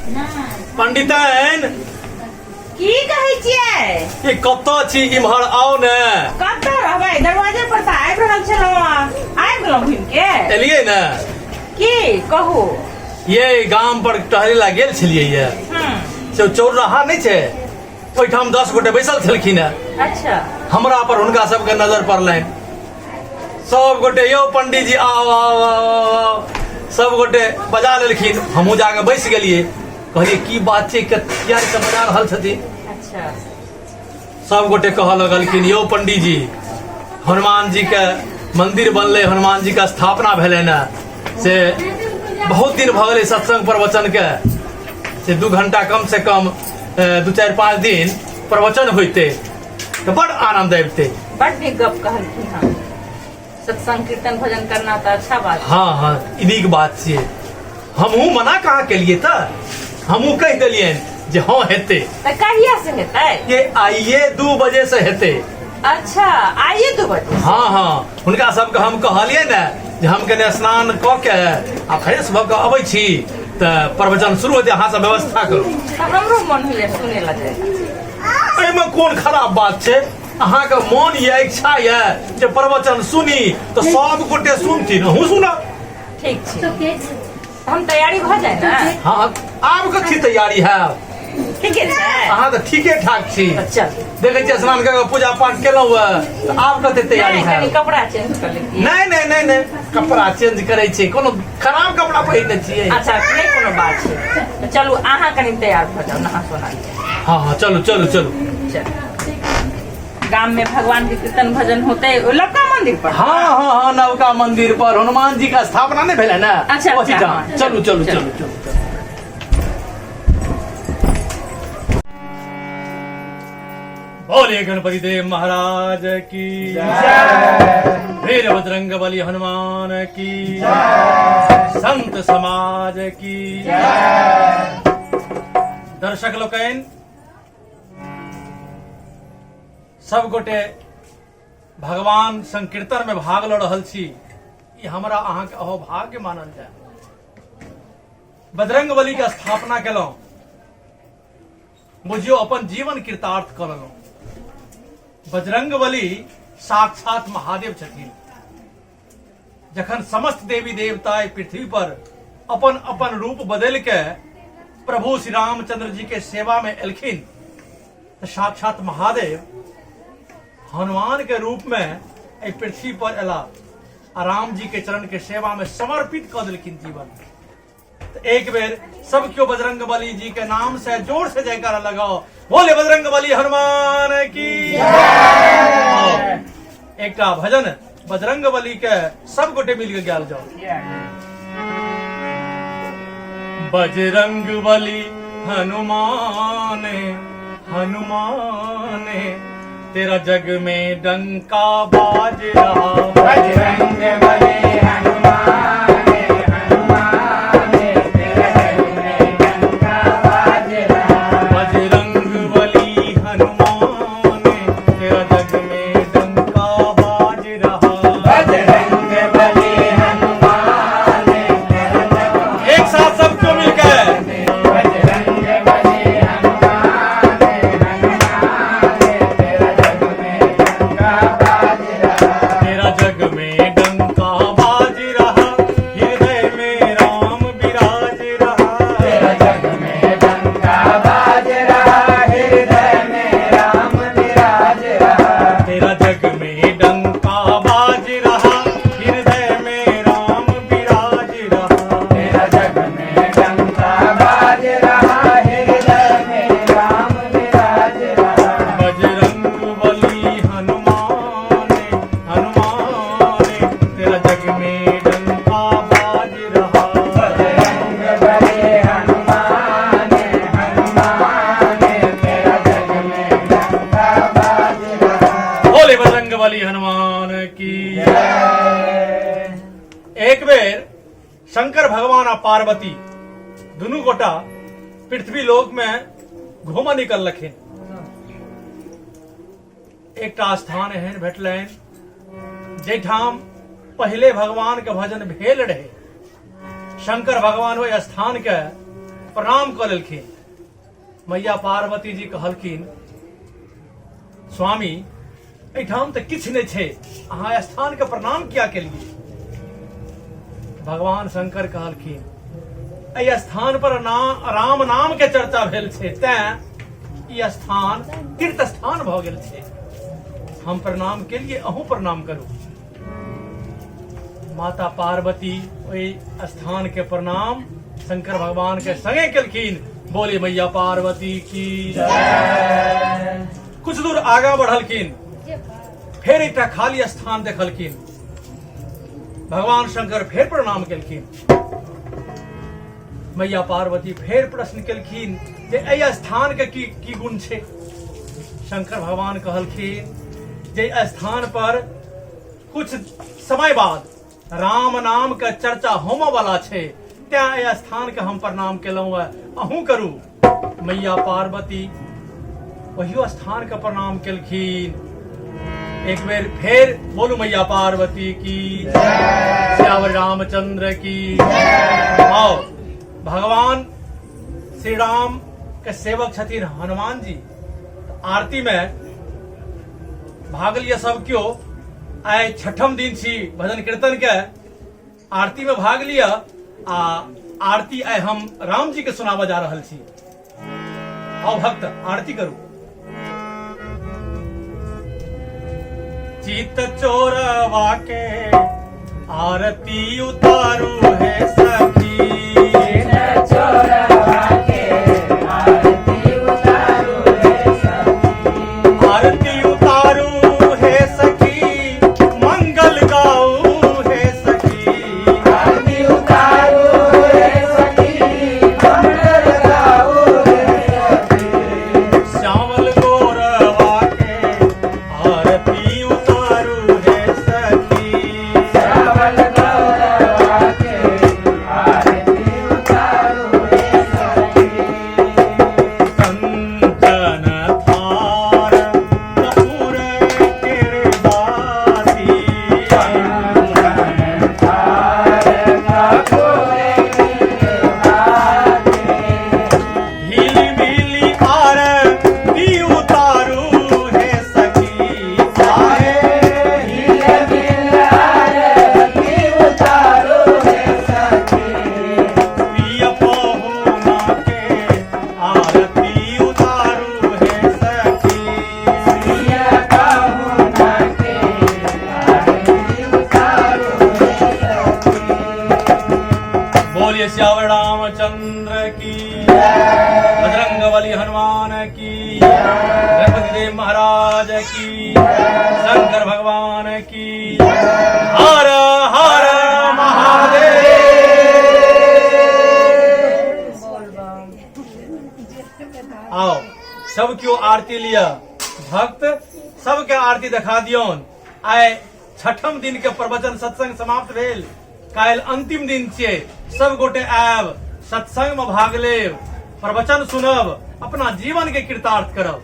पंडितन की कहै छियै? ये कत्तो छी इम्हर आओ ने। कत्तो रहबै? दरवाजे पर तऽ आबि रहल छलहुँ। आबि गेलहुँ घुमि के। एलियै ने? की कहू? ये गाम पर टहले ला गेल छलियै ये। से चौराहा नहीं छे, ओहिठाम 10 गोटे बैसल छलखिन है। अच्छा। हमरा पर हुनका सबके नजर पड़लनि। सब गोटे यौ पंडित जी आओ आओ आओ आओ, सब गोटे बजा लेलखिन। हमहूँ जाके बैस गेलियै। कहलिए की बात छै, किया के बजा रहल छथिन? अच्छा। सब गोटे कह लगलखिन यौ पंडित जी, हनुमान जी के मंदिर बनले, हनुमान जी का स्थापना भेलै न, से बहुत दिन भ गेलै सत्संग प्रवचन के, से 2 घंटा कम से कम 2-4-5 दिन प्रवचन होते तो बड़ आनंद आबते। बड़ नीक गप कहलखिन हम। सत्संग कीर्तन भजन करना तो अच्छा बात। हाँ हाँ, नीक बात छियै। हमहूँ मना कहाँ केलिए, तो हमहूँ कह दिलियन जे हाँ हेते। कहिया से हेतै? ये आइए 2 बजे से हेते। अच्छा, आइए 2 बजे? हाँ हाँ, हुनका सबके हम कहलिए न जे हम कने स्नान क के आ फ्रेश भ के अबै छी, तो प्रवचन शुरू होते, अहाँ सब व्यवस्था करू। हमरो मन होइए सुने लगे। एहिमे कोन खराब बात छै? अहाँ के मन ये, इच्छा ये जे प्रवचन सुनी तो सब गोटे सुनथिन, हूँ सुनब। ठीक छै, हम तैयारी भ जाए ना? हाँ, आब कथी तैयारी है? ठीके छै। अहाँ तो ठीके ठाक छी। अच्छा, देखे छियै स्नान करके पूजा पाठ केलहुँ, तो आब कते तैयारी है? कपड़ा चेंज कर लेती। नहीं नहीं नहीं नहीं, कपड़ा चेंज करे छी, कोनो खराब कपड़ा पहिरने छियै? अच्छा, नहीं कोनो बात छै। तो चलू अहाँ कनी तैयार भ जाओ, नहा सोना के। हाँ हाँ, चलू चलू चलू। गांव में भगवान के कीर्तन भजन होते लौका मंदिर पर? हाँ हाँ हाँ, नवका मंदिर पर हनुमान जी का स्थापना नहीं भेला ना? अच्छा अच्छा, हाँ, चलू चलू चलू चलू। बोलिए गणपति देव महाराज की जय, वीर बजरंग बली हनुमान की जय, संत समाज की जय। दर्शक लोकन, सब गोटे भगवान संकीर्तन में भाग ल रहल छी, ई हमरा अहाँ के अहोभाग्य मानल जाए। बजरंग बली के स्थापना केलहुं, बुझियो अपन जीवन कृतार्थ करलहुं। बजरंग बली साक्षात महादेव छथिन। जखन समस्त देवी देवता पृथ्वी पर अपन अपन रूप बदल के प्रभु श्री रामचंद्र जी के सेवा में एलखिन, तो साक्षात महादेव हनुमान के रूप में पृथ्वी पर एला, राम जी के चरण के सेवा में समर्पित कर दिलखिन जीवन। तो एक बेर सब क्यों बजरंग बली जी के नाम से जोर से जयकारा लगाओ, बोले बजरंग बली हनुमान की जय। एक भजन बजरंग बली के सब गोटे मिल के गाल जाओ। बजरंग बली हनुमान हनुमान, तेरा जग में डंका बाज रहा। बजरंग बली हनुमान हनुमान, तेरा जग में डंका बाज रहा। बजरंग बली हनुमान, तेरा जग में डंका बाज रहा। बजरंग बली हनुमान, तेरा जग। एक साथ सबको मिलकर बजरंग बली हनुमान हनुमान, तेरा जग में डंका बाज रहा। तेरा जग में डंका बाज रहा, हृदय में राम विराज रहा। तेरा जग में डंका बाज रहा, हृदय में राम विराज रहा। तेरा जग में डंका बाज रहा, हृदय में राम विराज रहा। तेरा जग में डंका बाज रहा, हृदय में राम विराज रहा। बजरंग बली हनुमान हनुमान, तेरा जग में डंका बाज रहा। बजरंग बली हनुमान हनुमान, तेरा जग में डंका बाज रहा। बोले बजरंग बली हनुमान की जय। एक बेर शंकर भगवान आ पार्वती दुनू गोटा पृथ्वी लोक में घूम निकल लखिन। एक स्थान एहन भेटलनि जैठाम पहले भगवान के भजन भेल रहे। शंकर भगवान ओहि स्थान के प्रणाम कर लेलखिन। मैया पार्वती जी कहलखिन स्वामी एठाम तो किछ नहीं छे, अहाँ स्थान के प्रणाम किया के लिए। भगवान शंकर कहलखिन एहि स्थान पर राम नाम के चर्चा भेल छे, तें ई स्थान तीर्थ स्थान भ गेल छे। हम प्रणाम के लिए अहूँ प्रणाम करू। माता पार्वती ओहि स्थान के प्रणाम शंकर भगवान के संगे केलखिन। बोले मैया पार्वती की जय। कुछ दूर आगा बढ़लखिन, फिर एक खाली स्थान देखलखिन। भगवान शंकर फिर प्रणाम केलखिन। मैया पार्वती फिर प्रश्न केलखिन जे एहि स्थान के की गुण छे। शंकर भगवान कहलखिन जे स्थान पर कुछ समय बाद राम नाम के चर्चा होमो वाला छे, तें एहि स्थान के हम प्रणाम केलहुं। अहूँ करू। मैया पार्वती वही स्थान के प्रणाम केलखिन। एक बेर फिर बोलू मैया पार्वती की जय। श्यावर रामचंद्र की जय। आओ भगवान श्री राम के सेवक छथिन हनुमान जी। आरती में भाग लिया सब क्यों। आय छठम दिन छी भजन कीर्तन के। आरती में भाग लिया। आरती आय हम राम जी के सुनावा जा रहल छी। आओ भक्त आरती करू। चित चोरवा के आरती उतारू है सखी। चित चोरवा के आरती उतारू है सखी। आरती उतारू है सखी, मंगल गाऊ है सखी। आरती उतारू है सखी, मंगल गाऊ है सखी। श्यामल गोरवा के आरती श्यावर रामचंद्र की बजरंगबली हनुमान की गणपति देव महाराज की शंकर भगवान की हर हर महादेव। आओ सब क्यों आरती लिया। भक्त सबके आरती दिखा दियोन। आय छठम दिन के प्रवचन सत्संग समाप्त भेल। काल अंतिम दिन छे। सब गोटे आयब, सत्संग में भाग लेब, प्रवचन सुनब, अपना जीवन के कृतार्थ करब।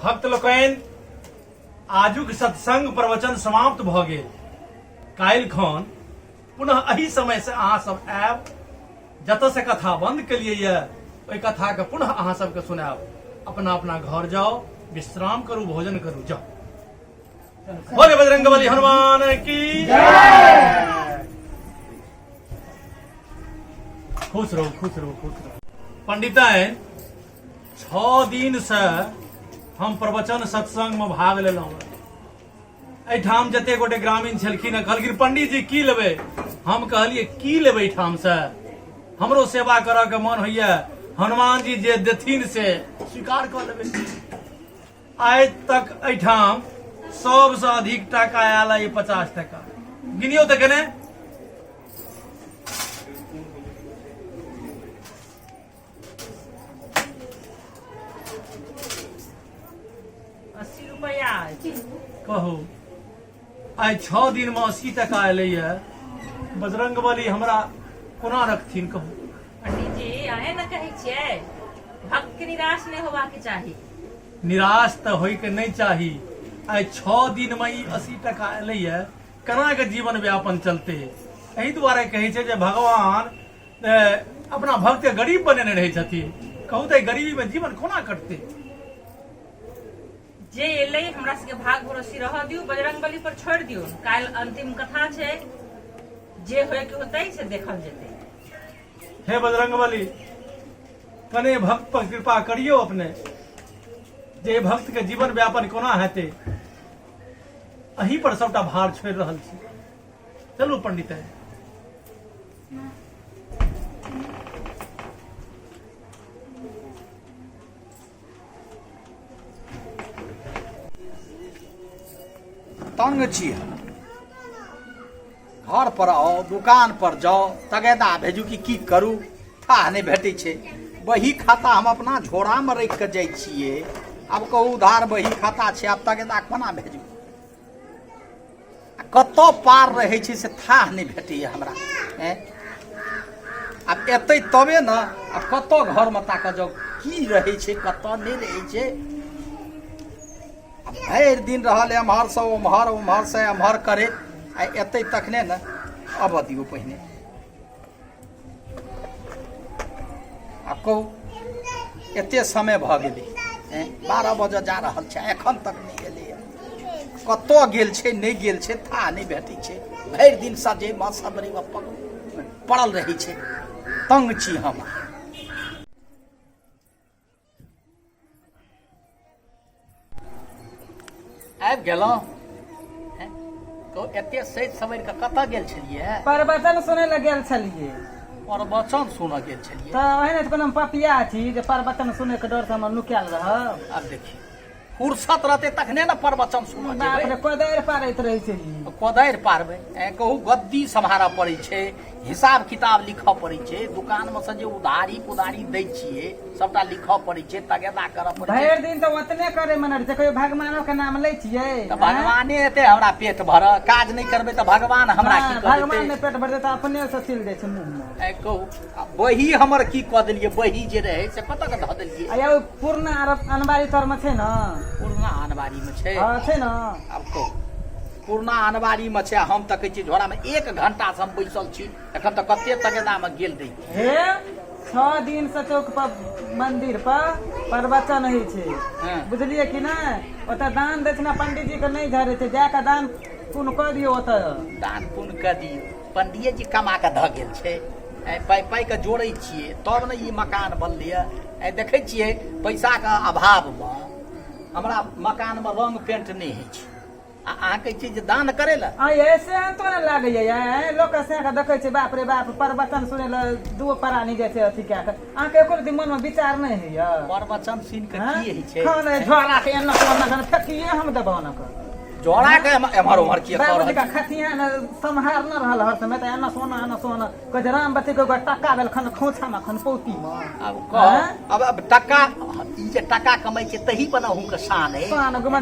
भक्त लोकनि आजुक सत्संग प्रवचन समाप्त भ गेल। काल्हि खन पुनः एही समय से अहाँ सब आयब। जतऽ से कथा बंद केलिए ये ओहि कथा के पुनः अहाँ सबके सुनाब। अपना अपना घर जाओ, विश्राम करू, भोजन करू, जाओ। बोले बजरंगबली हनुमान की जय। खुश रहो, खुश रहो, खुश रहो। पंडिताइन 6 दिन से हम प्रवचन सत्संग में भाग लेलहुँ। एठाम जते गोटे ग्रामीण छलखिन कहलखिन पंडित जी की लेबै। हम कहलिए की लेबै एठाम से, हमरो सेवा करऽ के मन होइए। हनुमान जी जे देथिन से स्वीकार कर लेबै। आइ तक एठाम सबसे अधिक टाका आयल है 50 टका। गिनियो तो केने। 80 रुपया कहू आइ 6 दिन में 80 टका एलैया। बजरंगबली हमरा कोना रखथिन कहू। पंडित जी अहे न कहै छियै भक्त के निराश नहीं होबाक चाही। निराश तो होय के नहीं चाही। आई 6 दिन में 80 टका एलै है, केना के जीवन व्यापन चलते। एहि दुआरे कहै छै जे भगवान अपना भक्त के गरीब बनेने रहै छथिन। कहू तऽ गरीबी में जीवन कोना कटते। जे एलै हमरा सबके भाग भरोसी रह दियौ, बजरंगबली पर छोड़ दियौ। काल अंतिम कथा छै, जे होय के होतै से देखल जेतै। हे बजरंगबली, कने भक्त पर कृपा करियो अपने, जे भक्त के जीवन व्यापन कोना हेतै। अही पर सबटा भार छोड़ रहल छी। चलू पंडित। तंग छी हम। घर पर आओ, दुकान पर जाओ, तगेदा भेजू कि करू, था नहीं भेटै छै। बही खाता हम अपना झोरा में रख के जाइ छियै। आब कहू उधार बही खाता छै, आब तगेदा कोना भेजू। कतौ पार रहै छै से था नहीं भेटैया हमरा। आब एतै तबे न। आब कतौ घर में ताक जाओ की रहै छै, कतौ नहीं रहै छै। भरि दिन रहल एम्हर से उम्हर, उम्हर से एम्हर करे। आ एतै तखने न। अब दियौ पहिने। आ कहू एते समय भ गेलै, 12 बजे जा रहल छै, एखन तक नहीं एलै। कतौ गेल छै नहीं गेल छै, था नहीं भेटै छै। भरि दिन सजे में सबरी में पड़ल रहै छै। तंग छी हम। आबि गेलहुँ। एते सैत सवेर के कतऽ गेल छलियै? प्रवचन सुनै लए गेल छलियै। प्रवचन सुनऽ गेल छलियै? तऽ ओहने कोनो पपिया छी जे प्रवचन सुनै के डर से हम नुकायल रहब। आब देखिए, फुर्सत रहते तखने न प्रवचन सुनऽ बाप जेबै। रे, कोदारि पारैत रहै छै। कोदारि पारबै? कहू गद्दी सम्हारऽ पड़ै छै, हिसाब किताब लिखऽ पड़ै छै। दुकान में से जे उधारी पुधारी दै छियै सबटा लिखऽ पड़ै छै, तगेदा करऽ पड़ै छै। भरि दिन तऽ ओतने करे मन छै। कहियो भगवानो के नाम लै छियै? तऽ भगवाने एते हमरा पेट भरऽ। काज नहीं करबै तऽ भगवान हमरा की करतै? भगवान ने पेट भरतै तऽ अपने से सिल दै छै मुंह में। कहू बही हमर की कऽ देलियै? बही जे रहै से कतऽ के धऽ देलियै? आ यौ पूर्णा अनबारी तर में छै न? पूर्णा अनबारी में छै? हाँ छै न। आब कहू पूर्णा अनबारी में छै। हम तऽ कहै छी झोरा में 1 घंटा से हम बैसल छी, एखन तऽ कते तगेदा में गेल रही। हे 6 दिन से चौक पर मंदिर पर प्रवचन होइ छै, बुझलियै कि नहीं? ओतऽ दान दक्षिणा पंडित जी के नहीं धरे छै, जाके दान पुण्य कऽ दियौ। ओतऽ दान पुण्य कऽ दियौ। पंडिये जी कमा के धऽ गेल छै। पाइ पाइ के जोड़ै छियै तब ने ई मकान बनलैया। देखै छियै पैसा के अभाव में हमरा मकान में रंग पेंट नहीं होइ छै। अहाँ कहै छियै जे दान करे ला? ऐसे तो न लागैया। लोक से के देखै छै, बाप रे बाप, प्रवचन सुनै ला 2 प्राणी जे छै अथी कए के। अहाँ के एको दिन मन में विचार नहीं होइया? प्रवचन सुन के की होइ छै? खाने झोरा के एना कोना फेकिए हम देबौ न कर। जोड़ा के एम्हर उम्हर किया कर बाबूजी का खतिया न संहार न रहल हर समय। त एना सोना कह राम बती के टक्का देल खन खोछा में खन पौती में। अब कह अब टका ई जे टका कमाई छै तही पर न हुनकर शान है। शान गुमा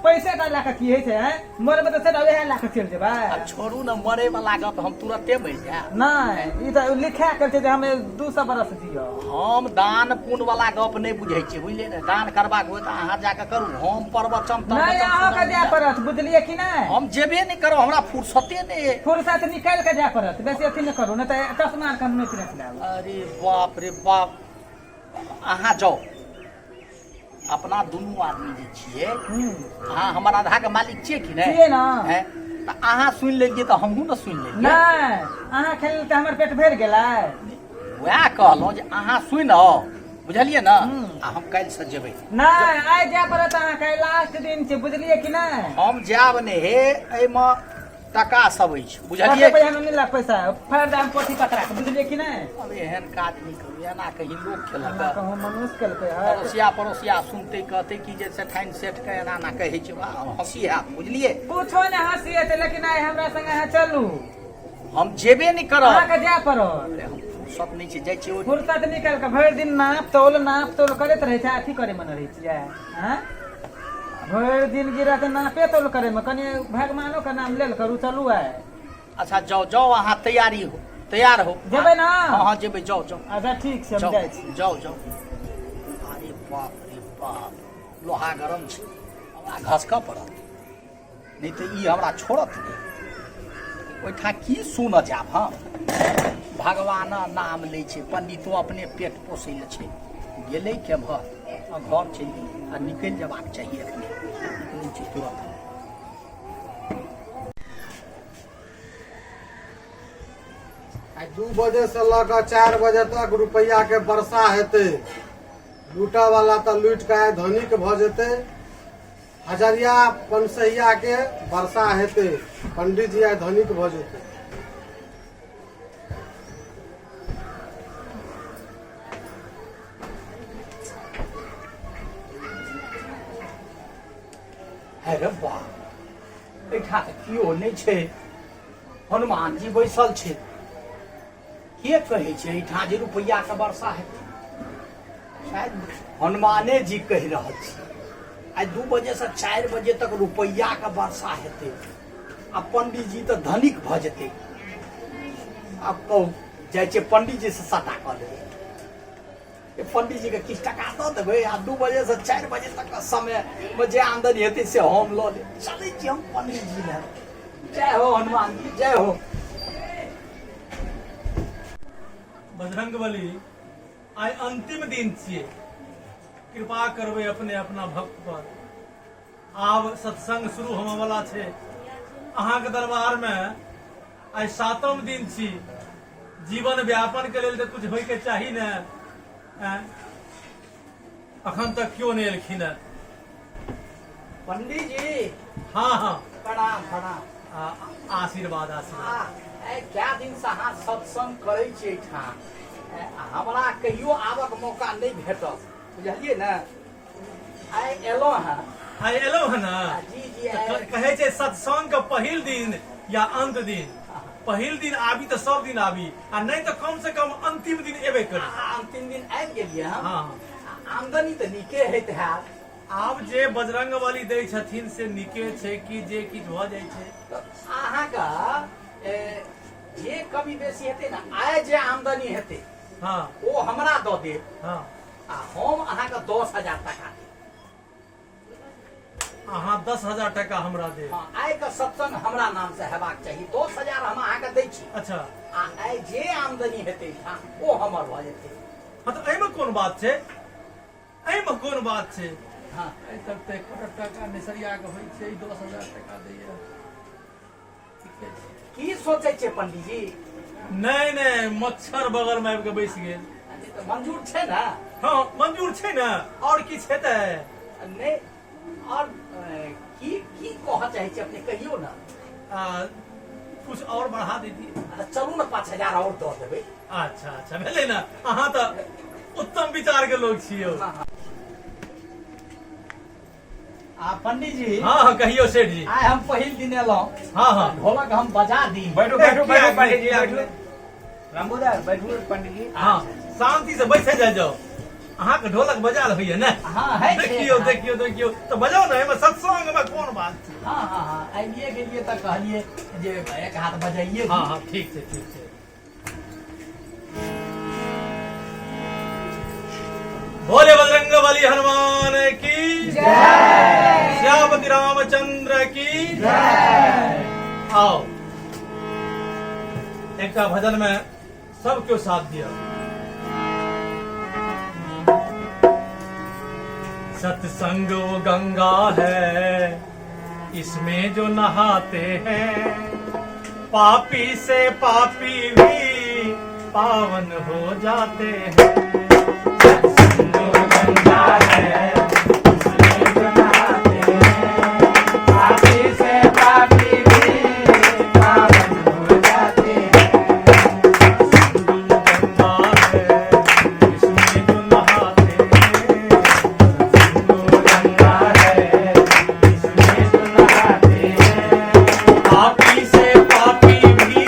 पैसे का लाके की है छै? मरबे त सेटा वहे लाके चल जेबा। अब छोड़ू न, मरे वाला गप हम तुरंते मर जाए। नहीं ई त लिखा कर छै जे हमें 200 बरस जियो। हम दान पुण्य वाला गप नहीं बुझै छी, बुझलिए न? दान करबाक होय त अहाँ जाके करू। हम प्रवचन नहीं अहाँ के जाय पड़त, बुझलिए कि नहीं? हम जेबे नहीं करो, हमरा फुर्सते नहीं है। फुर्सत निकाल के जाय पड़त, बेसी अथी नहीं करू, नहीं त चश्मा के नहीं रख लाब। अरे बाप रे बाप। अहाँ जाओ, अपना दुनू आदमी जे छियै, अहाँ हमर आधा के मालिक छियै कि नहीं? छियै न। त अहाँ सुन लेलिए त हमहू न सुन लेलिए। नहीं अहाँ खेल त हमर पेट भर गेलै। वह कहलहुँ जे अहाँ सुन, बुझलिए न? आ हम काल्हि से जेबै। नहीं आइ जाय पड़त अहाँ के, लास्ट दिन छै, बुझलिए कि नहीं? हम जायब ने हे, एहिमे टका सब अछि, बुझलिए? मिला पैसा फायदा पोथी पकड़ा के, बुझलिए कि नहीं? अब एहन काज नहीं करू, एना कहीं लोग खेलक। कहूँ मनुष्य केलकै है। पड़ोसिया सुनते कहते कि जे सेठाइन सेठ के एना ना कहै छै, हंसी हैत, बुझलिए? पूछो ने हंसी है लेकिन आइ हमरा संगे अहाँ चलू। हम जेबे नहीं करब। अहाँ के जाय पड़त। हम फुर्सत नहीं छै, जाइ छी। फुर्सत निकाल के भरि दिन नाप तोल करैत रहै छै। अथी करे मन रहै छियै? भरि दिन गिरत नापे तोल करे में। कनी भगवानो के नाम लेल करू, चलू आइ। अच्छा जाओ जाओ, अहाँ तैयार हो। जेबै ना? हाँ जेबै, जाओ जाओ। अच्छा ठीक छै, हम जाओ जाइ छी। जाओ जाओ। अरे बाप रे बाप, लोहा गरम छै, हमरा घसका पड़त। नहीं तो ई हमरा छोड़त नहीं। ओहिठाम की सुन जाब हम? भगवान नाम लै छै, पंडितो अपने पेट पोसै लए छै, गेलै केम्हर आ घर चलि गेलै आ निकलि जयबाक चाहिए अपने, निकलै छै तुरंत। आइ 2 बजे से लऽ कऽ 4 बजे तक रुपैया के वर्षा हेतै। लूटऽ वाला तऽ लूटि कऽ आइ धनिक भऽ जेतै। हजरिया पनसहिया के वर्षा हेतै, पंडित जी आइ धनिक भऽ जेतै। अरे वाह, एहिठाम तऽ केओ नहि छै, हनुमान जी बैसल छै। के कहै छै एहिठाम जे रुपैयाके वर्षा हेतै? शायद हनुमाने जी कहि रहल छै। आइ 2 बजे से 4 बजे तक रुपैयाके वर्षा हेतै आ पंडित जी तऽ धनिक भऽ जेतै। आब कहू, जाइ छै पंडित जी से सटा कऽ लेबै। पंडित जी के किछु टका दऽ देबै आ 2 बजे से 4 बजे तक के समय में जे आमदनी हेतै से हम लऽ लेब। चलै छी हम पंडित जी लग। जय हो हनुमान जी, जय हो। बजरंगबली, आइ अंतिम दिन छियै, कृपा करबै अपने अपना भक्त पर। आब सत्संग शुरू होने वाला छै। अहाँके दरबार में आइ 7म दिन छी। जीवन व्यापन के लेल तऽ कुछ होइके चाही ने। अखन तक क्यों नहीं एलखिन है? पंडित जी, हाँ हाँ, प्रणाम प्रणाम। आशीर्वाद आशीर्वाद। क्या दिन से अहाँ सत्संग करै छी एहिठाम, हमरा कहियो आबक मौका नहीं भेटल, बुझलियै ने। आइ एलहुँ हैं। आइ एलहुँ है ना? जी जी। कहे छै सत्संग के पहिल दिन या अंत दिन। पहिल दिन आबी तो सब दिन आबी, आ नहीं तो कम से कम अंतिम दिन एबे करी। अंतिम दिन आबि गेलियै हम। हाँ, आमदनी तऽ नीके होइत हैत। आब जे बजरंगबली दै छथिन से नीके छै कि जे किछु भऽ जाइ छै। अहाँके जे कमी बेसी हेतै ने, आइ जे आमदनी हेतै हाँ ओ हमरा दऽ देब हाँ, आ हम अहाँके 10,000 टका देब। अहाँ 10,000 टका हमरा देब। हाँ, आइ के सत्संग हमरा नाम से हेबाक चाही। 10,000 हम अहाँके दै छी। अच्छा, आ आइ जे आमदनी हेतै ओ हमर भऽ जेतै। हाँ तो एहिमे कोन बात छै? एहिमे कोन बात छै? हाँ, आइ तक तऽ 1 करोड़ टका नेसरिया के होइ छै, 10,000 टका दैया। ठीके छै। की सोचै छै पंडित जी? नहीं नहीं, मच्छर बगल में आबि के बैस गेल। तऽ मंजूर छै ने? हाँ मंजूर छै ने, और किछु हेतै? नहीं, और की कहऽ चाहै छी अपने, कहियो ना। कुछ और बढ़ा दीजिए। चलू ने 5,000 और दऽ देबै। अच्छा अच्छा, भेलै ने। अहाँ तऽ उत्तम विचार के लोग छियै। आ पंडित जी, हाँ हाँ, कहियो सेठ जी। आइ हम पहिल दिन एलहुँ। हाँ हाँ, ढोलक हम बजा दी। बैठो बैठो बैठो पंडित जी, बैठो। रामोदर बैठू पंडित जी। हाँ, शांति से बैठे जाओ। अहाँके ढोलक बजाल होइए ने? हाँ है। देखियो देखियो देखियो, तो बजाओ ना। एहिमे सत्संग में कोन बात छै? हाँ हाँ हाँ, आइए गेलिए तऽ कहलिए जे एक हाथ बजाइए। हाँ हाँ, ठीक छै ठीक छै। भोले बजरंगबली हनुमान की जय, श्यामति रामचंद्र की जय। आओ, एक भजन में सब क्यों साथ दिया। सत्संग वो गंगा है, इसमें जो नहाते हैं, पापी से पापी भी पावन हो जाते हैं। सत्संग वो गंगा है, इसमें जो नहाते हैं, पापी से पापी भी पावन हो जाते हैं। सत्संग वो गंगा है, इसमें जो नहाते हैं, पापी से पापी भी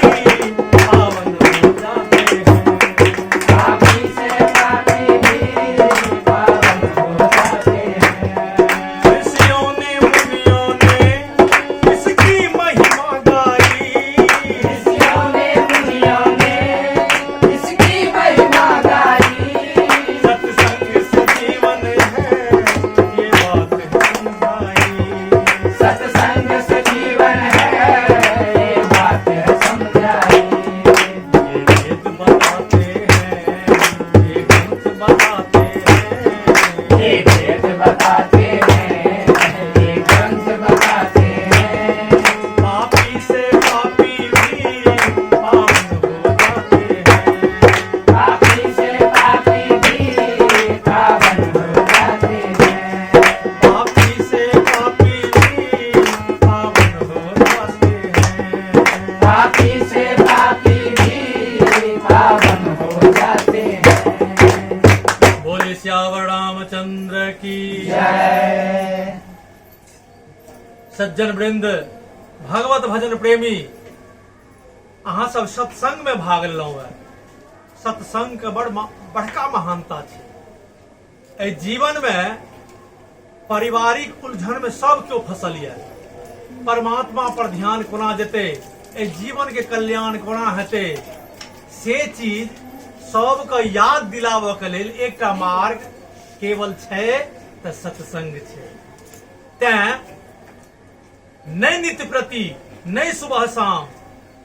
पावन हो जाते हैं। पापी से पापी भी पापी से पापी भी पावन हो जाते हैं। बोले श्यावर रामचंद्र की जय। सज्जन वृंद, भगवत भजन प्रेमी, अहाँ सब सत्संग में भाग लेलहुँ है। सत्संग के बड़का महानता छै। एहि जीवन में पारिवारिक उलझन में सब क्यों फसल है। परमात्मा पर ध्यान कोना जेते, एहि जीवन के कल्याण कोना हेते, से चीज सबके याद दिलाबऽ के लेल एकटा मार्ग केवल छै तऽ सत्संग छै। तें नहीं नित्य प्रति, नहीं सुबह शाम,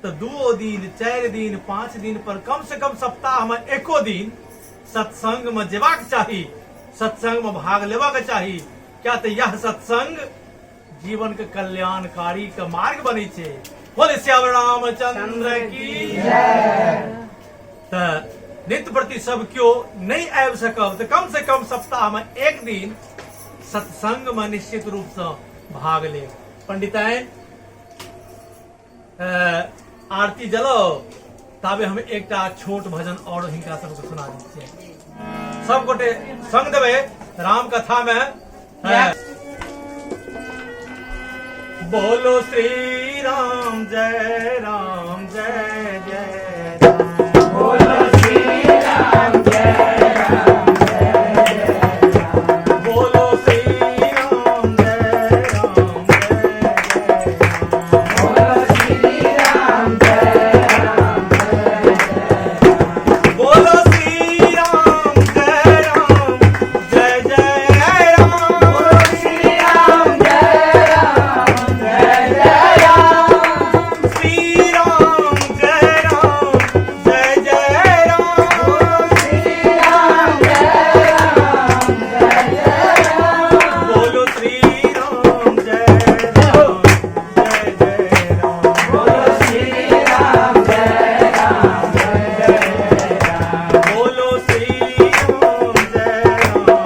तो 2 दिन 4 दिन 5 दिन पर कम से कम सप्ताह में 1 दिन सत्संग में जेबाक चाही, सत्संग में भाग लेबाक चाही। क्या तो यह सत्संग जीवन के कल्याणकारी का मार्ग बनी छे। बोले श्याम रामचंद्र की तो नित्य प्रति सब क्यों नहीं आबि सकब, तो कम से कम सप्ताह में 1 दिन सत्संग में निश्चित रूप से भाग ले। पंडिताइन आरती जलो ताबे हम एकटा छोट भजन और हिनका सबके सुना दै छियै। सब गोटे संग देवे राम कथा में। बोलो श्री राम जय राम जय जय राम। बोलो श्री राम जय राम जय जय राम। बोलो श्री राम जय राम जय जय राम। बोलो श्री राम जय राम जय जय राम। बोलो श्री राम जय राम जय जय राम। बोलो श्री राम जय राम जय जय राम। श्री राम जय राम जय जय राम। श्री राम जय राम जय जय राम। बोलो श्री राम जय राम जय जय राम। बोलो श्री राम जय राम जय जय राम। बोलो श्री राम जय राम जय जय राम। बोलो श्री राम जय राम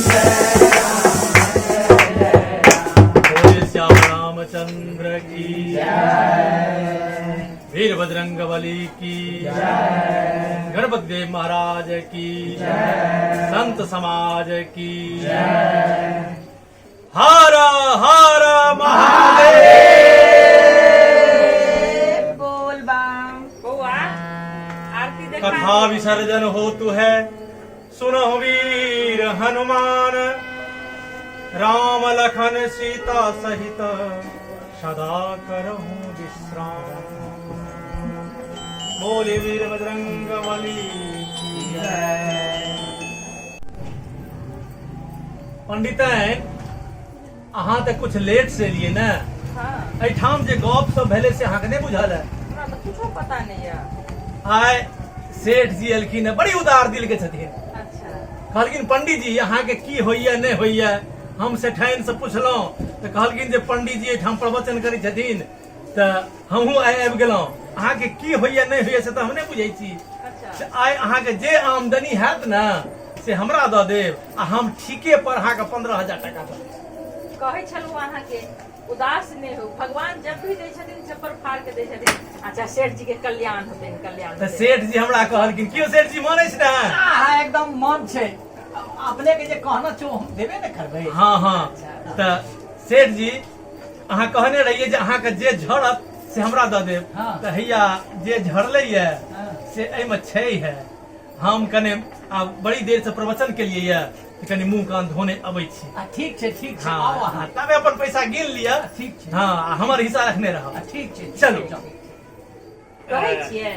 जय जय राम। बोले श्याम रामचंद्र की जय। वीर बजरंग बली की जय। गणपति देव महाराज की जय। संत समाज की जय। हर हर महादेव। बोल बाम बउआ आरती देखा। कथा विसर्जन होतु है, सुनो वीर हनुमान, राम लखन सीता सहित सदा करहूं विश्राम। बोले वीर बजरंग बली की जय। पंडितन अहाँ तो कुछ लेट से लिए न, हाँ, एठाम जे गप सब भेले से अहाँके नहीं बुझल है। हमरा तो कुछो पता नहीं है। आय सेठ जी एलखिन है, बड़ी उदार दिल के छथिन। अच्छा, कहलखिन पंडित जी अहाँ के की होइया नहीं होइया, हम सेठाइन से पुछलहुँ तो कहलखिन जे पंडित जी एठाम प्रवचन करै छथिन तो हमहूँ आइ आबि गेलहुँ। अहाँ के की होइया नहीं होइया से तो हम नहीं बुझै छी। अच्छा, से आइ अहाँ के जे आमदनी हैत न से हमरा दऽ देब, आ हम ठीके पर अहाँ के 15,000 टका दऽ देब। कहै छलहुँ अहाँ के उदास नहीं हो, भगवान जब भी दै छथिन चप्पर फाड़ के दै छथिन। अच्छा, सेठ जी के कल्याण होते, कल्याण तो होतै। सेठ जी हमरा कहलखिन क्यों सेठ जी मानै छी ने। हाँ एकदम मन छै, अपने के जे कहना छो हम देबे न करबै। हाँ हाँ, तो सेठ जी अहाँ कहने रहिए जे अहाँ के जे झड़त से हमरा दऽ देब। हाँ। तो हैया जे झड़लै है हाँ। से एहिमे छै है। हम कने आब बड़ी देर से प्रवचन के लिए कनी मुंह कान धोने अबै छी। ठीक छै ठीक छै, आओ हाँ अहाँ। तबे अपन पैसा गिन लिया। ठीक छै। हाँ, आ हमर हिस्सा रखने रहब। ठीक छै, चलू। कहै छियै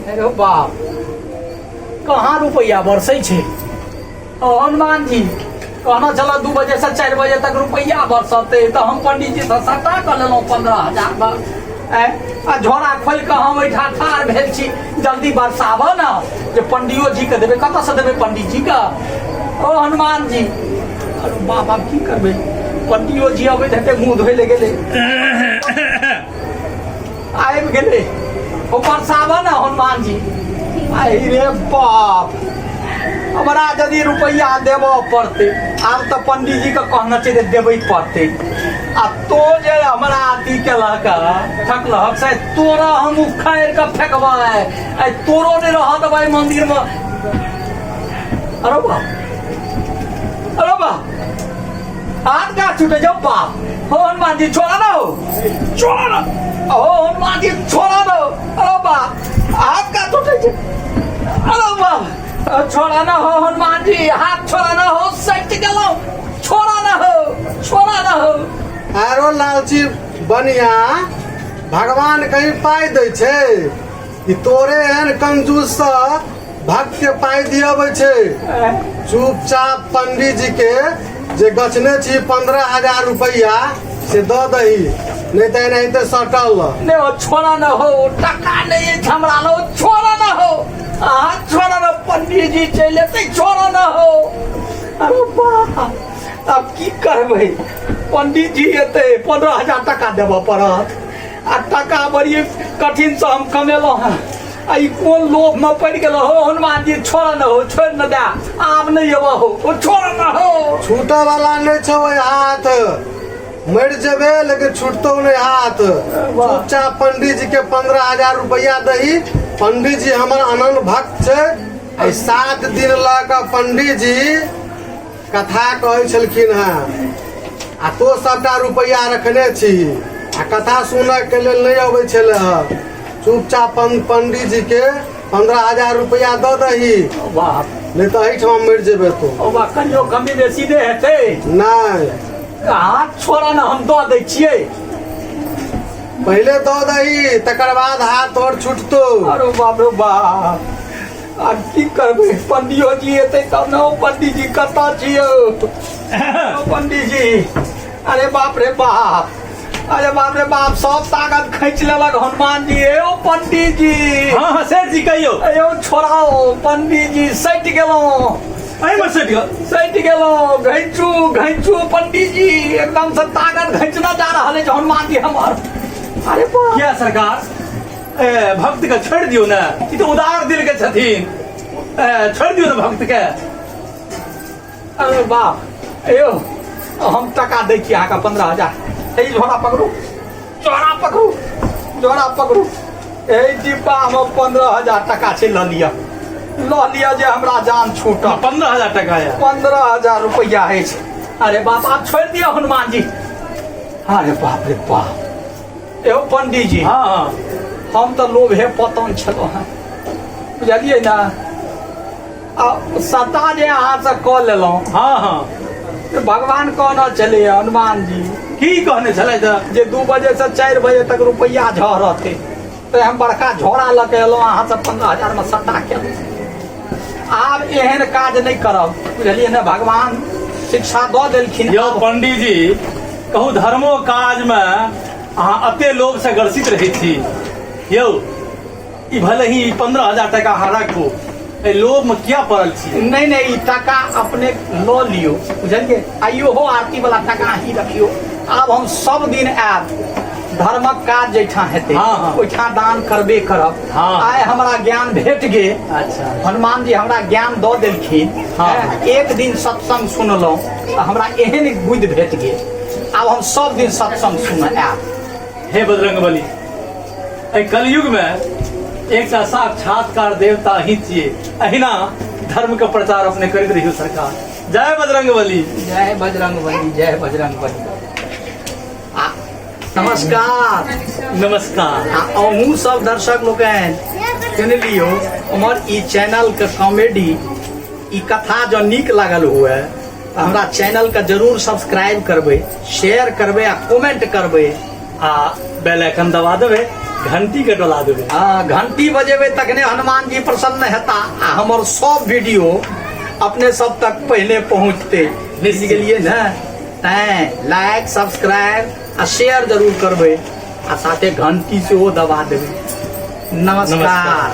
अरे बाप, कहाँ रुपया बरसै छै। ओ हनुमान जी कहना चला 2 बजे से 4 बजे तक रुपया बरसते, तो हम पंडित जी से सट्टा कर लेलहुँ 15,000 आ झोरा खोल के हम एहिठाम ठाढ़ भेल छी, जल्दी बरसाबऽ न जे पंडियो जी के देबै। कतऽ से देबै पंडित जी के। ओ हनुमान जी, अरे बाप आब की करबै, पंडियो जी अबैत हेतै, मुँह धोय ले गेलै, आबि गेलै, ओ बरसाबऽ न हनुमान जी। आई रे बाप, हमरा यदि रुपया देबो पड़ते आब तो पंडित जी के कहना चाहिए देबे पड़ते आ तो जे हमरा अथी केलक ठकलक से तोरा हम उखाड़ के फेंकबै आ तोरो नहीं रह देबै मंदिर में। अरे बा हाथ का छूटे जाओ बाप हो हनुमान जी छोड़ा ना हो छोड़ा ना हो हनुमान जी छोड़ा ना हो। अरे बा हाथ का छूटे अरे बा छोड़ा ना हो हनुमान जी हाथ छोड़ा ना हो सट गलो छोड़ा ना हो। आरो लालची बनिया भगवान कहीं पाई दे छे कि तोरे एहन कंजूस से भक्त के पाई दियाबे छे। चुपचाप पंडित जी के जे गछने छी 15,000 रुपया से दो दही नहीं तो नहीं तो सटल नहीं हो छोड़ा ना हो टका नहीं हमरा लो छोड़ा ना हो हाथ छोड़ा ना पंडित जी चले छोड़ा ना हो। अरे बा अब की करबै पंडित जी एते 15,000 टका देबऽ पड़त आ टका बड़ी कठिन से हम कमेलो हैं आई कोन लोभ में पड़ गेलो हो हनुमान जी छोड़ा न हो छोड़ न दे आब नहीं एबो हो छोड़ा न हो। छूटा वाला नहीं छो हाथ मर जेबे लेकिन छूटतो नहीं हाथ। चुपचाप पंडित जी के 15,000 रुपया दही। पंडित जी हमर अनंत भक्त छे 7 दिन लग पंडित जी कथा कहै छलखिन हैं आ तो सबटा रुपया रखने छी आ कथा सुनय के लेल नहीं अबै छले ह। चुपचाप पंडित जी के 15,000 रुपया दो दही नहीं तो एहिठाम मर जेबे तो कहियो कमी बेसी दे हेते नहीं हाथ छोड़ा न हम दो दै छियै पहले दो दही तकर बाद हाथ और छूटतो। अरे बाप रे बाप आ की करबै पंडियो जी एते तब न पंडित जी कतऽ छियौ पंडित जी। अरे बाप रे बाप सब ताकत खींच लेलक हनुमान जी। ओ पंडित जी हाँ सेठ जी कहियो यो छोड़ाओ पंडित जी सटि गेलो घैंचू पंडित जी एकदम से ताकत घैंचना जा रहा है हनुमान जी हमार। अरे क्या सरकार भक्त का छोड़ दियो ना ये तो उदार दिल के छथिन छोड़ दियो ना भक्त के। अरे बाप यो हम टका दै छी अहाँके 15,000 झोड़ा पकड़ू यही डिब्बा में 15,000 टका छै ल लिया जे हमरा जान छूटा 15,000 टका है 15,000 रुपया है। अरे बाप आप छोड़ दिया हनुमान जी। अरे बाप रे बाप एहो पंडित जी हाँ हम तो लोभे पतन छलो हैं बुझलिए ना सता जे अहाँ से कऽ लेलो हाँ भगवान कहना चले हनुमान जी की कहने छले जे 2 बजे से 4 बजे तक रुपया झरते तो हम बड़का झोड़ा लऽ के एलहुँ अहाँ से 15,000 में सट्टा केलहुँ। आब एहन काज नहीं करब बुझलिए ना भगवान शिक्षा दऽ देलखिन। यो पंडित जी कहू धर्मो काज में अहाँ अते लोभ से ग्रसित रहे छी यौ ई भले ही 15,000 टका अहाँ राखू लोभ में क्या पड़ल छी। नहीं टका अपने लो लियो बुझलिए आइयो हो आरती वाला टका ही रखियो। आब हम सब दिन आब धर्मक काज जैठा हेते ओइठा दान करबे करब। आइ हमरा ज्ञान भेट गे। अच्छा हनुमान जी हमरा ज्ञान दऽ देलखिन। एक दिन सत्संग सुनलहुँ तऽ हमरा एहन बुद्धि भेट गेल आब हम सब दिन सत्संग सुन आब। हे बजरंगबली कलयुग में एक साक्षात्कार देवता ही छिए अहिना धर्म का प्रचार अपने करते रहियो सरकार। जय बजरंगबली जय बजरंगबली जय बजरंगबली। नमस्कार नमस्कार अहूँ सब दर्शक लोग सुन लियो हमार ई चैनल के कॉमेडी ई कथा जो नीक लागल हुए तो हमरा चैनल का जरूर सब्सक्राइब करबे शेयर करबे आ कमेंट करबे आ बेल आइकन दबा देबे घंटी के डोला देबे। घंटी बजेबे तखने हनुमान जी प्रसन्न हेता आ हमर सब वीडियो अपने सब तक पहले पहुँचते बुझ गेलिए ना। तैं लाइक सब्सक्राइब आ शेयर जरूर करबे आ साथे घंटी से वो दबा देबे। नमस्कार।